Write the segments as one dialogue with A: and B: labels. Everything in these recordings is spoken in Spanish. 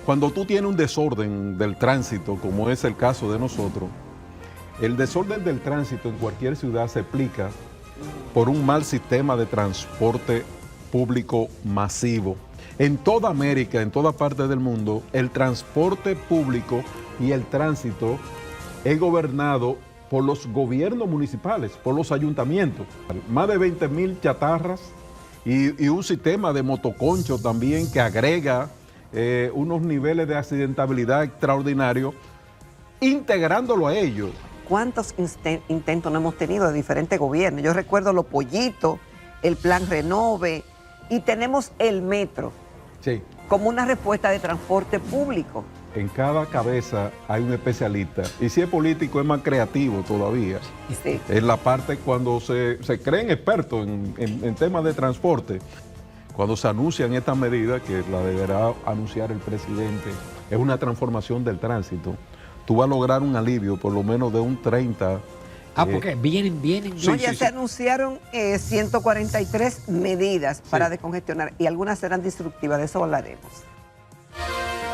A: Cuando tú tienes un desorden del tránsito, como es el caso de nosotros, el desorden del tránsito en cualquier ciudad se explica por un mal sistema de transporte público masivo. En toda América, en toda parte del mundo, el transporte público y el tránsito es gobernado por los gobiernos municipales, por los ayuntamientos. Más de 20,000 chatarras y un sistema de motoconcho también que agrega unos niveles de accidentabilidad extraordinarios, integrándolo a ellos.
B: ¿Cuántos intentos no hemos tenido de diferentes gobiernos? Yo recuerdo los pollitos, el plan Renove, y tenemos el metro
A: Sí.
B: como una respuesta de transporte público.
A: En cada cabeza hay un especialista. Y si es político, es más creativo todavía.
B: Sí.
A: Es la parte cuando se creen expertos en temas de transporte. Cuando se anuncian estas medidas, que la deberá anunciar el presidente, es una transformación del tránsito. Tú vas a lograr un alivio por lo menos de un 30%.
C: Porque vienen.
A: Sí,
B: No, ya se anunciaron 143 medidas para descongestionar y algunas serán destructivas, de eso hablaremos.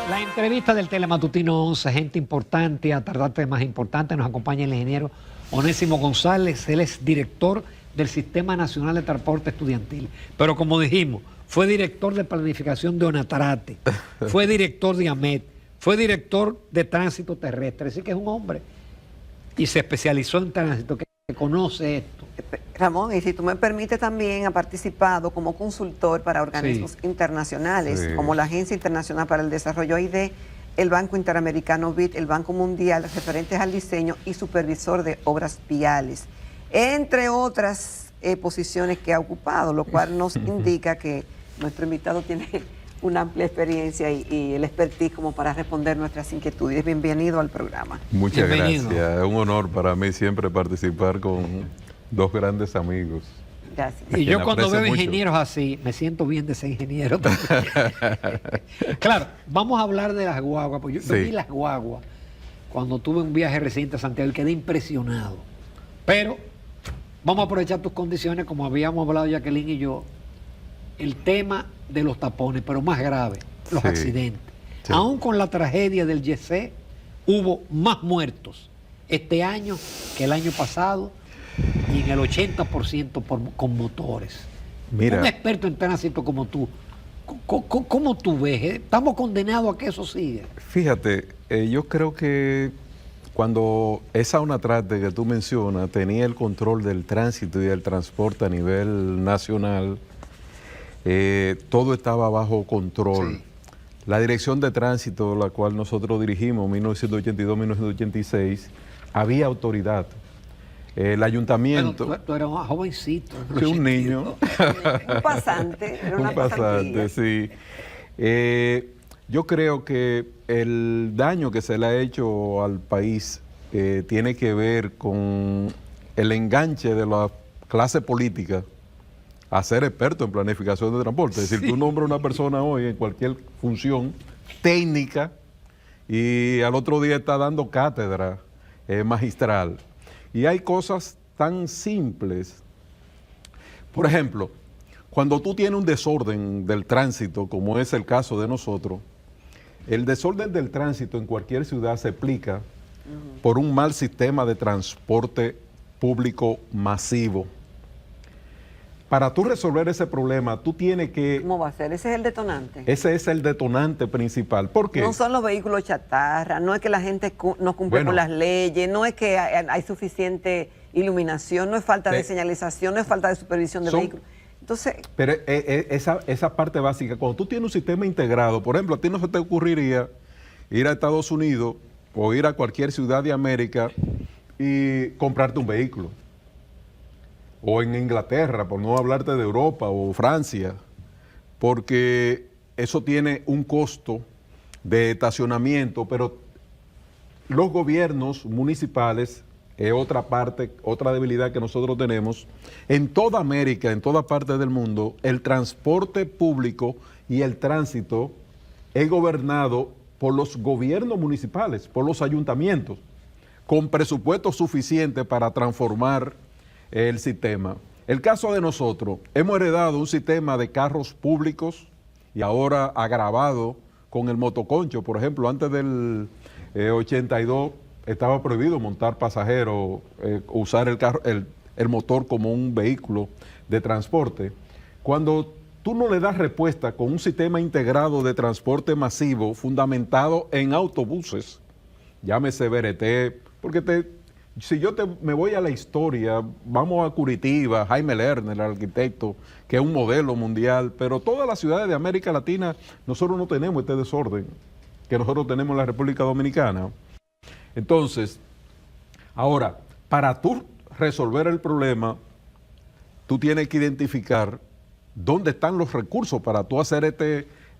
C: La entrevista del Telematutino 11, gente importante, a tardarte más importante, nos acompaña el ingeniero Onésimo González, él es director del Sistema Nacional de Transporte Estudiantil. Pero como dijimos, fue director de planificación de Onatrate, fue director de AMET, fue director de tránsito terrestre, así que es un hombre y se especializó en tránsito, que conoce esto.
B: Ramón, y si tú me permites, también ha participado como consultor para organismos internacionales, como la Agencia Internacional para el Desarrollo AID, el Banco Interamericano BID, el Banco Mundial, referentes al diseño y supervisor de obras viales, entre otras posiciones que ha ocupado, lo cual nos indica que nuestro invitado tiene una amplia experiencia y el expertise como para responder nuestras inquietudes. Bienvenido al programa.
A: Muchas
C: Bienvenido.
A: gracias. Es un honor para mí siempre participar con dos grandes amigos.
B: Gracias.
C: Y yo
A: Quien
C: cuando
A: aprecio
C: veo
A: mucho.
C: ingenieros así, me siento bien de ser ingeniero. Claro, vamos a hablar de las guaguas, porque yo vi las guaguas cuando tuve un viaje reciente a Santiago y quedé impresionado. Pero vamos a aprovechar tus condiciones, como habíamos hablado Jacqueline y yo, el tema de los tapones, pero más grave, los accidentes.
A: Sí.
C: Aún con la tragedia del YC, hubo más muertos este año que el año pasado, y en el 80% con motores.
A: Mira.
C: Un experto en tránsito como tú, ¿cómo tú ves? ¿Estamos condenados a que eso siga?
A: Fíjate, yo creo que cuando esa Onatrate que tú mencionas tenía el control del tránsito y del transporte a nivel nacional, todo estaba bajo control.
C: Sí.
A: La dirección de tránsito, la cual nosotros dirigimos, 1982-1986, había autoridad. El ayuntamiento...
C: Bueno, tú eras un jovencito.
A: Sí, un niño.
B: Un pasante, era una
A: Un pasante, sí. Yo creo que el daño que se le ha hecho al país tiene que ver con el enganche de la clase política a ser experto en planificación de transporte. Es decir, tú nombras a una persona hoy en cualquier función técnica y al otro día está dando cátedra magistral. Y hay cosas tan simples. Por ejemplo, cuando tú tienes un desorden del tránsito, como es el caso de nosotros, el desorden del tránsito en cualquier ciudad se explica por un mal sistema de transporte público masivo. Para tú resolver ese problema, tú tienes que...
B: ¿Cómo va a ser? Ese es el detonante.
A: Ese es el detonante principal. ¿Por qué?
B: No son los vehículos chatarra, no es que la gente no cumple con las leyes, no es que hay suficiente iluminación, no es falta de señalización, no es falta de supervisión de vehículos. Entonces...
A: Pero esa parte básica, cuando tú tienes un sistema integrado, por ejemplo, a ti no se te ocurriría ir a Estados Unidos o ir a cualquier ciudad de América y comprarte un vehículo. O en Inglaterra, por no hablarte de Europa o Francia, porque eso tiene un costo de estacionamiento, pero los gobiernos municipales es otra parte, otra debilidad que nosotros tenemos. En toda América, en toda parte del mundo, el transporte público y el tránsito es gobernado por los gobiernos municipales, por los ayuntamientos, con presupuesto suficiente para transformar el sistema. El caso de nosotros, hemos heredado un sistema de carros públicos y ahora agravado con el motoconcho. Por ejemplo, antes del 82 estaba prohibido montar pasajeros, usar el motor como un vehículo de transporte. Cuando tú no le das respuesta con un sistema integrado de transporte masivo fundamentado en autobuses, llámese BRT, porque si yo me voy a la historia, vamos a Curitiba, Jaime Lerner, el arquitecto, que es un modelo mundial, pero todas las ciudades de América Latina, nosotros no tenemos este desorden que nosotros tenemos en la República Dominicana. Entonces, ahora, para tú resolver el problema, tú tienes que identificar dónde están los recursos para tú hacer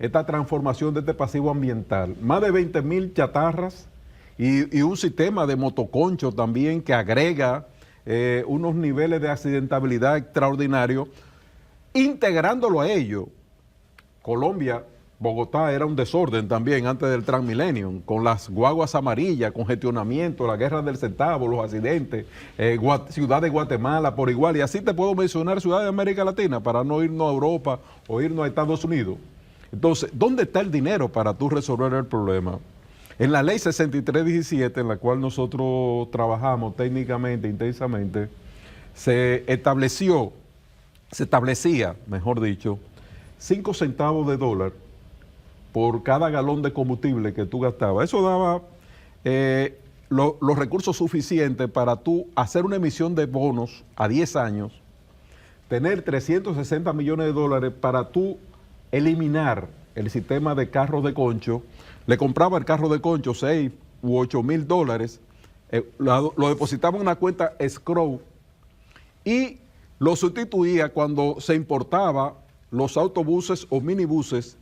A: esta transformación de este pasivo ambiental. Más de 20,000 chatarras y un sistema de motoconcho también que agrega unos niveles de accidentabilidad extraordinarios, integrándolo a ello. Colombia, Bogotá era un desorden también antes del Transmilenio, con las guaguas amarillas, congestionamiento, la guerra del centavo, los accidentes, Ciudad de Guatemala por igual, y así te puedo mencionar ciudades de América Latina para no irnos a Europa o irnos a Estados Unidos. Entonces, ¿dónde está el dinero para tú resolver el problema? En la ley 6317, en la cual nosotros trabajamos técnicamente, intensamente, se establecía, mejor dicho, 5 centavos de dólar por cada galón de combustible que tú gastabas. Eso daba los recursos suficientes para tú hacer una emisión de bonos a 10 años, tener 360 millones de dólares para tú eliminar el sistema de carros de concho. Le compraba el carro de concho 6 u 8 mil dólares, lo depositaba en una cuenta escrow y lo sustituía cuando se importaba los autobuses o minibuses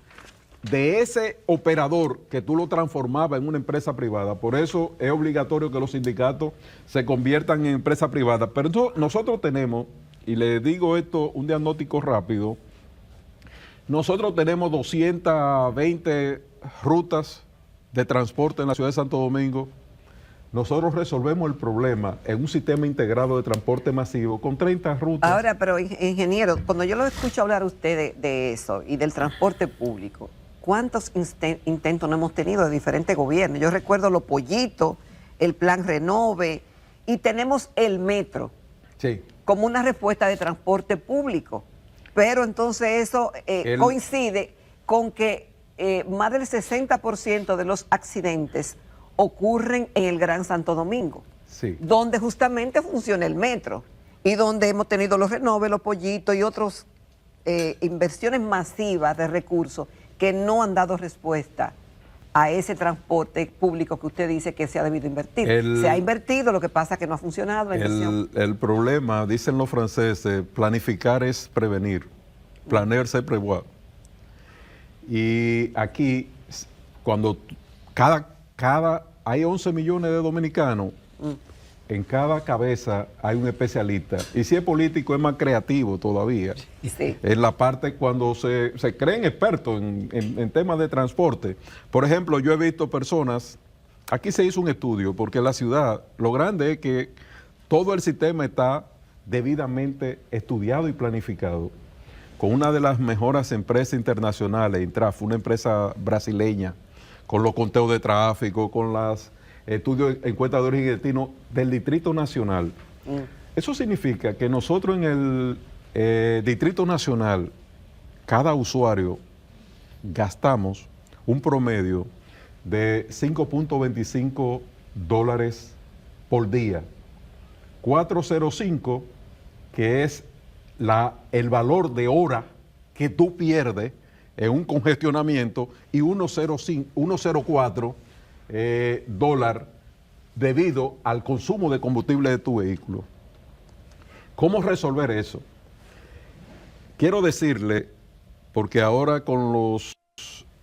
A: de ese operador que tú lo transformabas en una empresa privada. Por eso es obligatorio que los sindicatos se conviertan en empresa privada. Pero nosotros tenemos, y le digo esto, un diagnóstico rápido, nosotros tenemos 220 rutas de transporte en la ciudad de Santo Domingo. Nosotros resolvemos el problema en un sistema integrado de transporte masivo con 30 rutas.
B: Ahora, pero ingeniero, cuando yo lo escucho hablar a usted de eso y del transporte público, ¿cuántos intentos no hemos tenido de diferentes gobiernos? Yo recuerdo los pollitos, el plan Renove, y tenemos el metro como una respuesta de transporte público. Pero entonces eso coincide con que más del 60% de los accidentes ocurren en el Gran Santo Domingo, donde justamente funciona el metro y donde hemos tenido los Renove, los pollitos y otras inversiones masivas de recursos que no han dado respuesta a ese transporte público que usted dice que se ha debido invertir. Se ha invertido, lo que pasa es que no ha funcionado.
A: El problema, dicen los franceses, planificar es prevenir, planear c'est prévoir. Y aquí, cuando hay 11 millones de dominicanos, en cada cabeza hay un especialista. Y si es político es más creativo todavía.
B: Sí.
A: En la parte cuando se creen expertos en temas de transporte. Por ejemplo, yo he visto personas, aquí se hizo un estudio, porque la ciudad, lo grande es que todo el sistema está debidamente estudiado y planificado. Con una de las mejores empresas internacionales, Intraf, una empresa brasileña, con los conteos de tráfico, con los estudios en cuenta de origen y destino del Distrito Nacional. Eso significa que nosotros en el Distrito Nacional, cada usuario, gastamos un promedio de 5.25 dólares por día. 405, que es el valor de hora que tú pierdes en un congestionamiento, y 1.04 dólar debido al consumo de combustible de tu vehículo. ¿Cómo resolver eso? Quiero decirle, porque ahora con los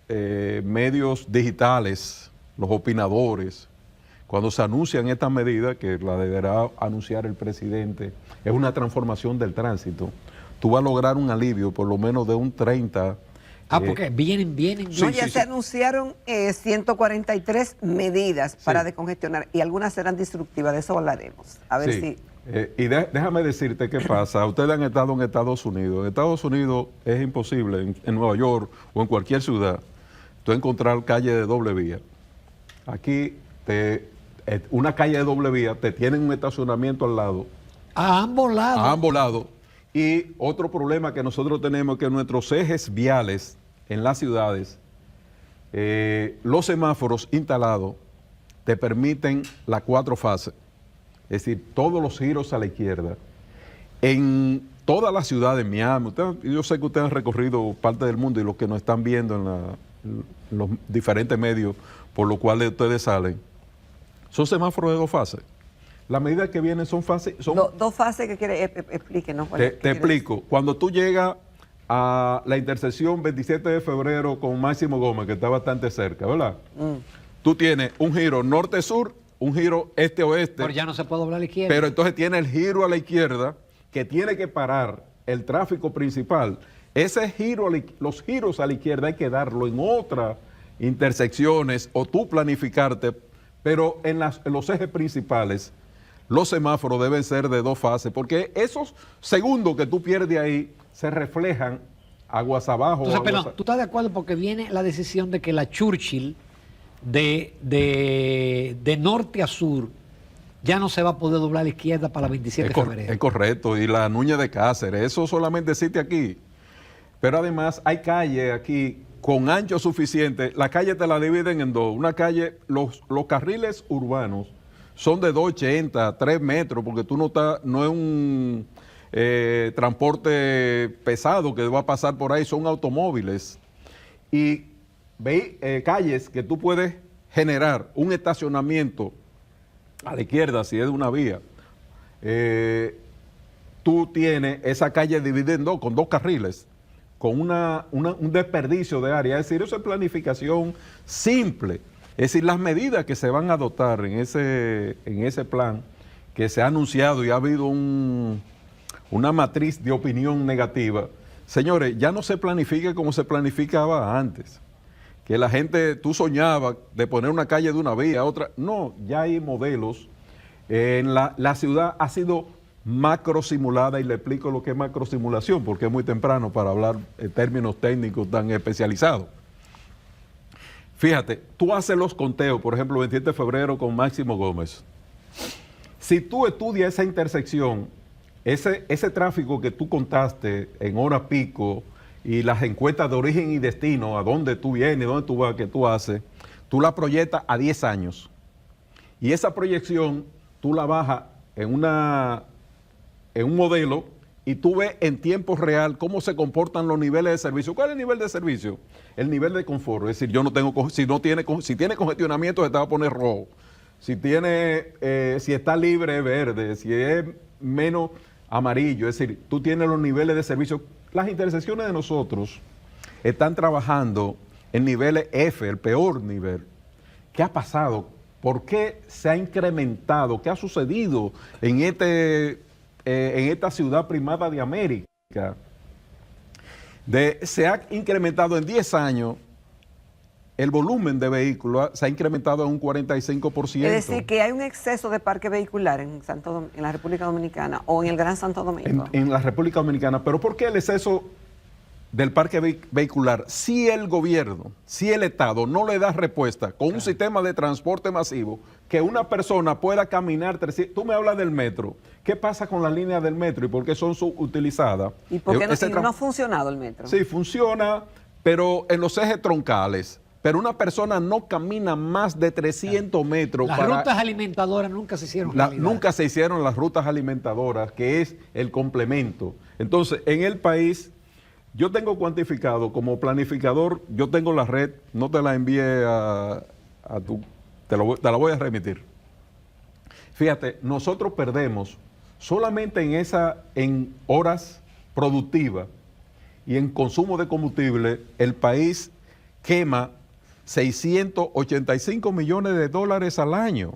A: medios digitales, los opinadores, cuando se anuncian estas medidas, que la deberá anunciar el presidente, es una transformación del tránsito. Tú vas a lograr un alivio por lo menos de un 30%.
C: Porque vienen.
B: No, ya se anunciaron 143 medidas para descongestionar y algunas serán destructivas, de eso hablaremos. A ver si...
A: y déjame decirte qué pasa. Ustedes han estado en Estados Unidos. En Estados Unidos es imposible, en Nueva York o en cualquier ciudad, tú encontrar calle de doble vía. Aquí, una calle de doble vía, te tienen un estacionamiento al lado.
C: A ambos lados.
A: A ambos lados. Y otro problema que nosotros tenemos es que nuestros ejes viales en las ciudades, los semáforos instalados te permiten las 4 fases. Es decir, todos los giros a la izquierda. En toda la ciudad de Miami, yo sé que ustedes han recorrido parte del mundo y los que nos están viendo en los diferentes medios por los cuales ustedes salen, son semáforos de 2 fases. Las medidas que vienen son fases. Son
B: 2 fases que quiere, explíquenos.
A: Te explico. Cuando tú llegas a la intersección 27 de febrero con Máximo Gómez, que está bastante cerca, ¿verdad? Tú tienes un giro norte-sur, un giro este-oeste.
C: Pero ya no se puede doblar a la izquierda.
A: Pero entonces tiene el giro a la izquierda que tiene que parar el tráfico principal. Ese giro, los giros a la izquierda hay que darlo en otras intersecciones o tú planificarte, pero en los ejes principales los semáforos deben ser de 2 fases, porque esos segundos que tú pierdes ahí se reflejan aguas abajo.
C: Entonces, perdón, ¿tú estás de acuerdo? Porque viene la decisión de que la Churchill de norte a sur ya no se va a poder doblar a la izquierda para la 27 de febrero.
A: Es correcto, y la Núñez de Cáceres, eso solamente existe aquí. Pero además hay calles aquí con ancho suficiente, la calle te la dividen en 2. Una calle, los carriles urbanos son de 2,80, 3 metros, porque tú no es un transporte pesado que va a pasar por ahí, son automóviles. Y calles que tú puedes generar un estacionamiento a la izquierda, si es de una vía. Tú tienes esa calle dividida en 2, con 2 carriles, con un desperdicio de área. Es decir, eso es planificación simple. Es decir, las medidas que se van a adoptar en ese plan que se ha anunciado y ha habido una matriz de opinión negativa, señores, ya no se planifica como se planificaba antes. Que la gente, tú soñabas de poner una calle de una vía, otra. No, ya hay modelos. La ciudad ha sido macrosimulada, y le explico lo que es macrosimulación, porque es muy temprano para hablar en términos técnicos tan especializados. Fíjate, tú haces los conteos, por ejemplo, 27 de febrero con Máximo Gómez. Si tú estudias esa intersección, ese tráfico que tú contaste en hora pico y las encuestas de origen y destino, a dónde tú vienes, dónde tú vas, qué tú haces, tú la proyectas a 10 años. Y esa proyección tú la bajas en un modelo y tú ves en tiempo real cómo se comportan los niveles de servicio. ¿Cuál es el nivel de servicio? El nivel de confort. Es decir, si tiene congestionamiento se te va a poner rojo. Si está libre, verde. Si es menos, amarillo. Es decir, tú tienes los niveles de servicio. Las intersecciones de nosotros están trabajando en niveles F, el peor nivel. ¿Qué ha pasado? ¿Por qué se ha incrementado? ¿Qué ha sucedido en esta ciudad primada de América? Se ha incrementado en 10 años, el volumen de vehículos se ha incrementado en un 45%.
B: Es decir, que hay un exceso de parque vehicular en la República Dominicana o en el Gran Santo Domingo.
A: En la República Dominicana. ¿Pero por qué el exceso del parque vehicular? Si el gobierno, si el Estado no le da respuesta con un sistema de transporte masivo, que una persona pueda caminar 300... Tú me hablas del metro. ¿Qué pasa con las líneas del metro y por qué son subutilizadas?
B: ¿Y por qué no ha funcionado el metro?
A: Sí, funciona, pero en los ejes troncales. Pero una persona no camina más de 300 metros.
C: Las rutas alimentadoras nunca se hicieron.
A: Nunca se hicieron las rutas alimentadoras, que es el complemento. Entonces, en el país, yo tengo cuantificado como planificador, yo tengo la red, no te la envié te la voy a remitir. Fíjate, nosotros perdemos solamente en horas productivas y en consumo de combustible, el país quema 685 millones de dólares al año.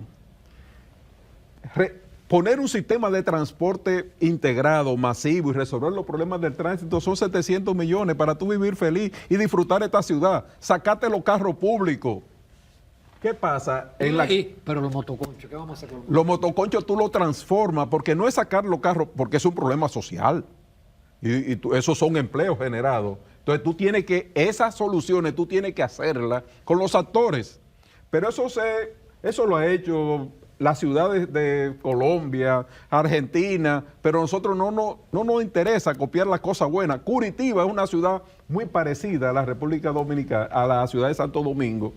A: Poner un sistema de transporte integrado, masivo y resolver los problemas del tránsito son 700 millones para tú vivir feliz y disfrutar esta ciudad. Sacate los carros públicos. ¿Qué pasa?
C: Pero los motoconchos, ¿qué vamos a hacer con
A: los motoconchos? Tú lo transformas, porque no es sacar los carros, porque es un problema social. Y esos son empleos generados. Entonces tú tienes que, esas soluciones tú tienes que hacerlas con los actores. Pero eso lo ha hecho las ciudades de Colombia, Argentina, pero a nosotros no nos interesa copiar las cosas buenas. Curitiba es una ciudad muy parecida a la República Dominicana, a la ciudad de Santo Domingo,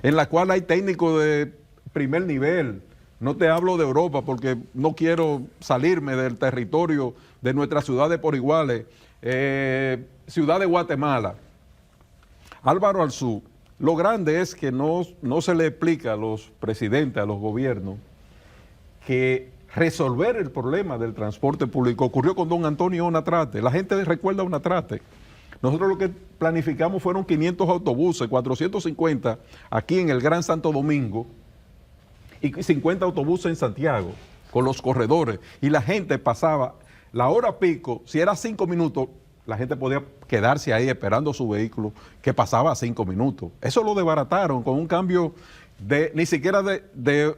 A: en la cual hay técnicos de primer nivel. No te hablo de Europa porque no quiero salirme del territorio de nuestras ciudades por iguales. Ciudad de Guatemala, Álvaro Arzú. Lo grande es que no se le explica a los presidentes, a los gobiernos, que resolver el problema del transporte público ocurrió con don Antonio Onatrate. La gente recuerda a Onatrate. Nosotros lo que planificamos fueron 500 autobuses, 450 aquí en el Gran Santo Domingo y 50 autobuses en Santiago, con los corredores. Y la gente pasaba la hora pico, si era 5 minutos, la gente podía quedarse ahí esperando su vehículo, que pasaba a 5 minutos. Eso lo desbarataron con un cambio ni siquiera de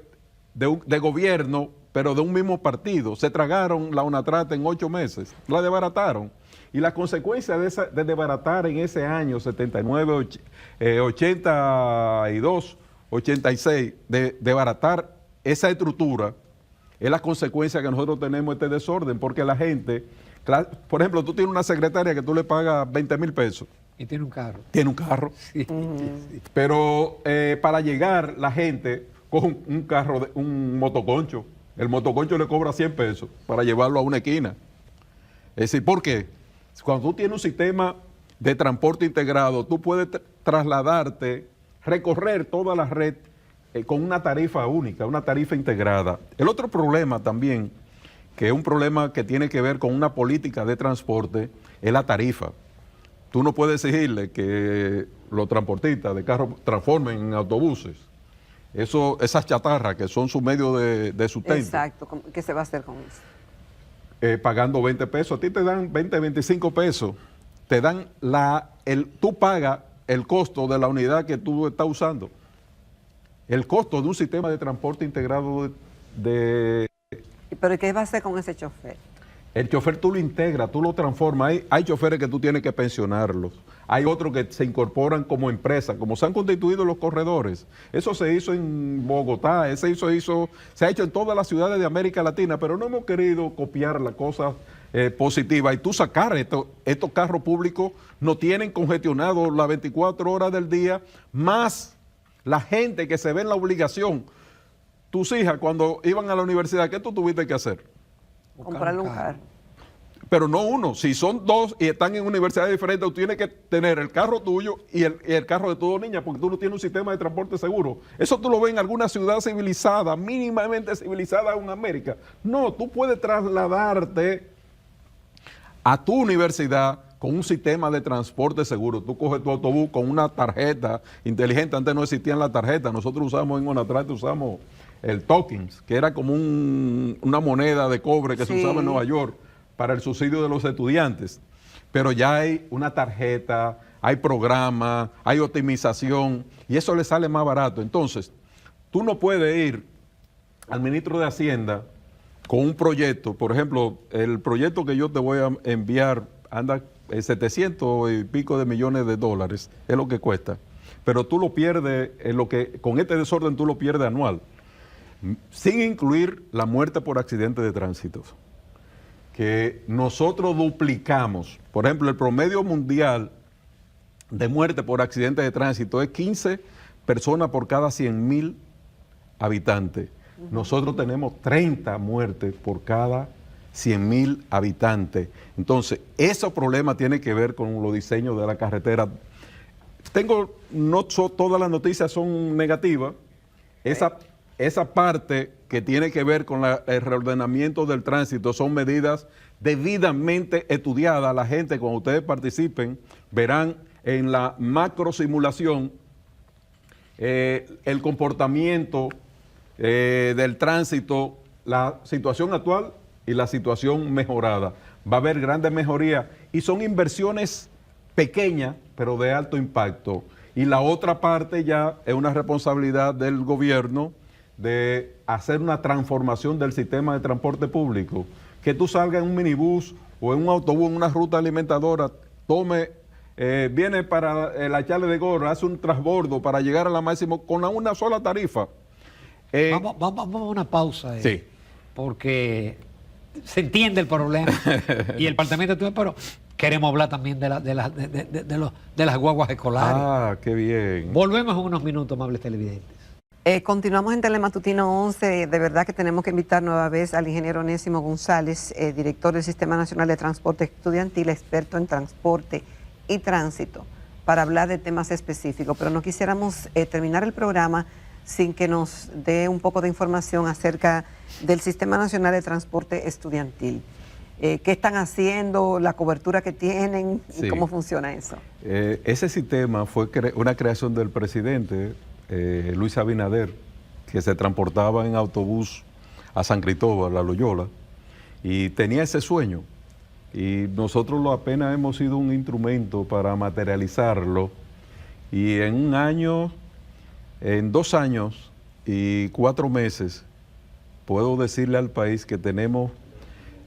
A: gobierno, pero de un mismo partido. Se tragaron la Onatrate en 8 meses, la desbarataron. Y la consecuencia de desbaratar en ese año 79, 82, 86, de desbaratar esa estructura, es la consecuencia que nosotros tenemos este desorden, porque la gente... Por ejemplo, tú tienes una secretaria que tú le pagas 20,000 pesos.
C: Y tiene un carro.
A: Tiene un carro.
C: Sí.
A: Pero para llegar, la gente coge un carro, un motoconcho. El motoconcho le cobra 100 pesos para llevarlo a una esquina. Es decir, ¿por qué? Cuando tú tienes un sistema de transporte integrado, tú puedes trasladarte, recorrer toda la red con una tarifa única, una tarifa integrada. El otro problema también, que es un problema que tiene que ver con una política de transporte, es la tarifa. Tú no puedes exigirle que los transportistas de carros transformen en autobuses. Esas chatarras que son su medio de sustento.
B: Exacto. ¿Qué se va a hacer con eso?
A: Pagando 20 pesos. A ti te dan 20, 25 pesos. Te dan tú pagas el costo de la unidad que tú estás usando. El costo de un sistema de transporte integrado
B: ¿Pero qué va a hacer con ese chofer?
A: El chofer tú lo integras, tú lo transformas. Hay choferes que tú tienes que pensionarlos. Hay otros que se incorporan como empresa, como se han constituido los corredores. Eso se hizo en Bogotá, se ha hecho en todas las ciudades de América Latina, pero no hemos querido copiar las cosas positivas. Y tú sacar estos carros públicos no tienen congestionado las 24 horas del día, más la gente que se ve en la obligación. Tus hijas, cuando iban a la universidad, ¿qué tú tuviste que hacer?
B: Comprarle un carro.
A: Pero no uno. Si son dos y están en universidades diferentes, tú tienes que tener el carro tuyo y el carro de tu dos niñas, porque tú no tienes un sistema de transporte seguro. Eso tú lo ves en alguna ciudad civilizada, mínimamente civilizada en América. No, tú puedes trasladarte a tu universidad con un sistema de transporte seguro. Tú coges tu autobús con una tarjeta inteligente. Antes no existían las tarjetas. Nosotros usamos en Onatrate, usamos el tokens, que era como una moneda de cobre que se usaba en Nueva York para el subsidio de los estudiantes. Pero ya hay una tarjeta, hay programa, hay optimización, y eso le sale más barato. Entonces, tú no puedes ir al ministro de Hacienda con un proyecto. Por ejemplo, el proyecto que yo te voy a enviar anda en 700 y pico de millones de dólares, es lo que cuesta. Pero tú lo pierdes, con este desorden tú lo pierdes anual, sin incluir la muerte por accidente de tránsito, que nosotros duplicamos. Por ejemplo, el promedio mundial de muerte por accidente de tránsito es 15 personas por cada 100,000 habitantes. Nosotros tenemos 30 muertes por cada 100,000 habitantes. Entonces, esos problemas tienen que ver con los diseños de la carretera. No todas las noticias son negativas. Esa parte que tiene que ver con el reordenamiento del tránsito son medidas debidamente estudiadas. La gente, cuando ustedes participen, verán en la macro simulación el comportamiento del tránsito, la situación actual y la situación mejorada. Va a haber grandes mejorías y son inversiones pequeñas, pero de alto impacto. Y la otra parte ya es una responsabilidad del gobierno de hacer una transformación del sistema de transporte público. Que tú salgas en un minibús o en un autobús, en una ruta alimentadora, tome viene para la Charles de Gaulle, hace un transbordo para llegar a la máximo con una sola tarifa.
C: Vamos a una pausa.
A: Sí.
C: Porque se entiende el problema y el departamento, pero queremos hablar también de las guaguas escolares.
A: Ah, qué bien.
C: Volvemos en unos minutos, amables televidentes.
B: Continuamos en Telematutino 11. De verdad que tenemos que invitar nueva vez al ingeniero Onésimo González, director del Sistema Nacional de Transporte Estudiantil, experto en transporte y tránsito, para hablar de temas específicos. Pero no quisiéramos terminar el programa sin que nos dé un poco de información acerca del Sistema Nacional de Transporte Estudiantil. ¿Qué están haciendo, la cobertura que tienen y
A: Sí.
B: cómo funciona eso?
A: Ese sistema fue una creación del presidente Luis Abinader, que se transportaba en autobús a San Cristóbal, a Loyola, y tenía ese sueño. Y nosotros apenas hemos sido un instrumento para materializarlo. Y en en 2 años y 4 meses, puedo decirle al país que tenemos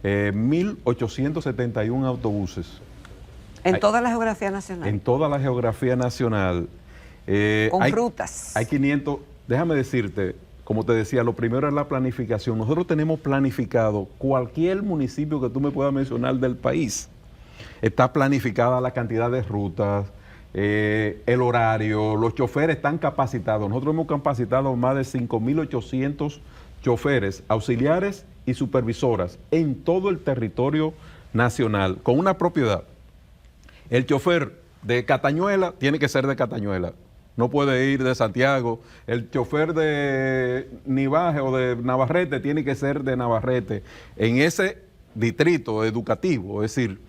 A: 1.871 autobuses.
B: En toda la geografía nacional.
A: En toda la geografía nacional.
B: Con rutas.
A: Hay 500, déjame decirte, como te decía, lo primero es la planificación. Nosotros tenemos planificado cualquier municipio que tú me puedas mencionar del país. Está planificada la cantidad de rutas, el horario, los choferes están capacitados. Nosotros hemos capacitado más de 5.800 choferes, auxiliares y supervisoras en todo el territorio nacional, con una propiedad. El chofer de Catañuela tiene que ser de Catañuela, no puede ir de Santiago. El chofer de Nivaje o de Navarrete tiene que ser de Navarrete. En ese distrito educativo, es decir,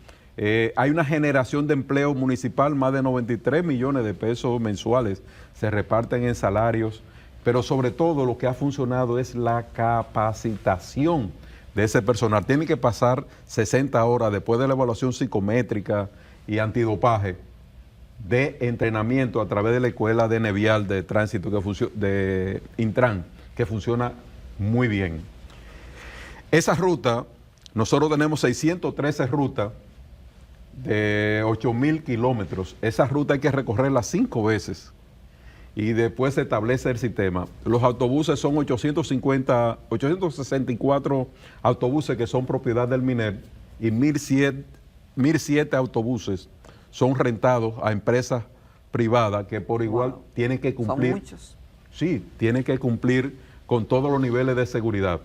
A: hay una generación de empleo municipal, más de 93 millones de pesos mensuales se reparten en salarios, pero sobre todo lo que ha funcionado es la capacitación de ese personal. Tiene que pasar 60 horas después de la evaluación psicométrica y antidopaje de entrenamiento a través de la escuela de Nevial de tránsito de Intran, que funciona muy bien. Esa ruta, nosotros tenemos 613 rutas de 8.000 kilómetros. Esa ruta hay que recorrerla 5 veces y después se establece el sistema. Los autobuses son 864 autobuses que son propiedad del MINER y 1.007 autobuses son rentados a empresas privadas que por igual tienen que cumplir.
B: Son muchos.
A: Sí, tienen que cumplir con todos los niveles de seguridad.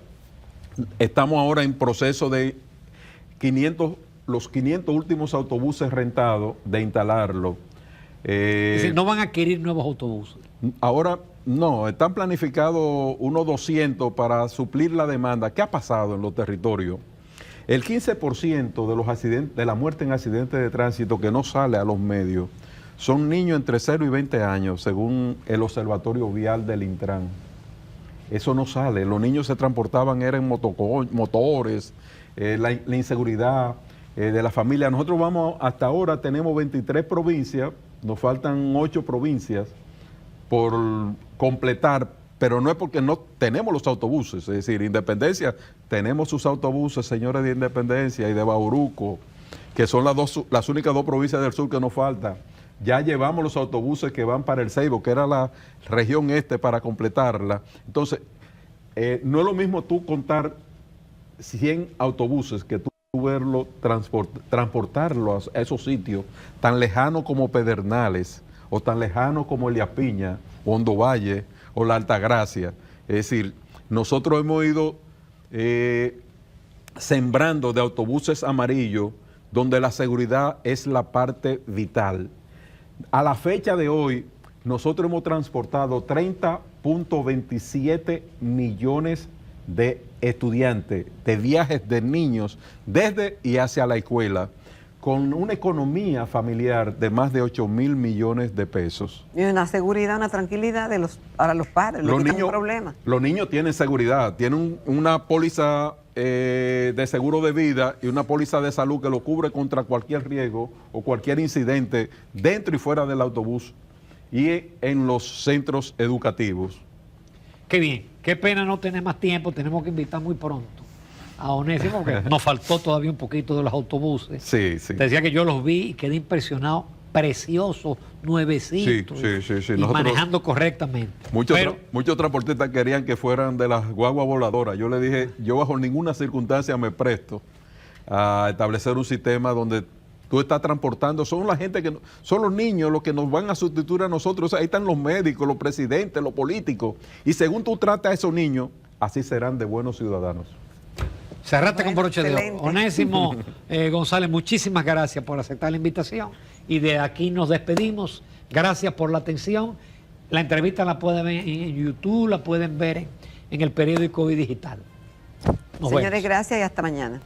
A: Estamos ahora en proceso de los 500 últimos autobuses rentados, de instalarlo.
C: Es decir, no van a adquirir nuevos autobuses.
A: Ahora no, están planificados unos 200 para suplir la demanda. ¿Qué ha pasado en los territorios? El 15% de los accidentes, de la muerte en accidentes de tránsito que no sale a los medios, son niños entre 0 y 20 años, según el Observatorio Vial del Intran. Eso no sale. Los niños se transportaban, eran motores, la inseguridad de la familia. Nosotros hasta ahora tenemos 23 provincias, nos faltan 8 provincias por completar, pero no es porque no tenemos los autobuses. Es decir, Independencia, tenemos sus autobuses, señores de Independencia y de Bauruco, que son las únicas 2 provincias del sur que nos faltan. Ya llevamos los autobuses que van para el Ceibo, que era la región este, para completarla. Entonces, no es lo mismo tú contar 100 autobuses que tú verlo, transportarlo a esos sitios tan lejanos como Pedernales, o tan lejanos como Elías Piña, o Hondo Valle, o La Altagracia. Es decir, nosotros hemos ido sembrando de autobuses amarillos, donde la seguridad es la parte vital. A la fecha de hoy, nosotros hemos transportado 30.27 millones de estudiantes, de viajes de niños desde y hacia la escuela, con una economía familiar de más de 8.000 millones de pesos.
B: Y una seguridad, una tranquilidad para los padres,
A: Los
B: le quitan
A: niños,
B: un problema.
A: los niños tienen seguridad, tienen una póliza de seguro de vida y una póliza de salud que lo cubre contra cualquier riesgo o cualquier incidente dentro y fuera del autobús y en los centros educativos.
C: Qué bien, qué pena no tener más tiempo, tenemos que invitar muy pronto a Onésimo, porque nos faltó todavía un poquito de los autobuses.
A: Sí, sí.
C: Te decía que yo los vi y quedé impresionado preciosos, nuevecitos,
A: sí.
C: y
A: Nosotros,
C: manejando correctamente.
A: Muchos transportistas querían que fueran de las guaguas voladoras. Yo le dije, yo bajo ninguna circunstancia me presto a establecer un sistema donde tú estás transportando, son la gente que, son los niños los que nos van a sustituir a nosotros. O sea, ahí están los médicos, los presidentes, los políticos. Y según tú tratas a esos niños, así serán de buenos ciudadanos.
C: Cerraste con broche de oro.
B: Excelente.
C: Onésimo González, muchísimas gracias por aceptar la invitación. Y de aquí nos despedimos. Gracias por la atención. La entrevista la pueden ver en YouTube, la pueden ver en el periódico y digital. Nos
B: Señores,
C: vemos.
B: gracias y hasta mañana.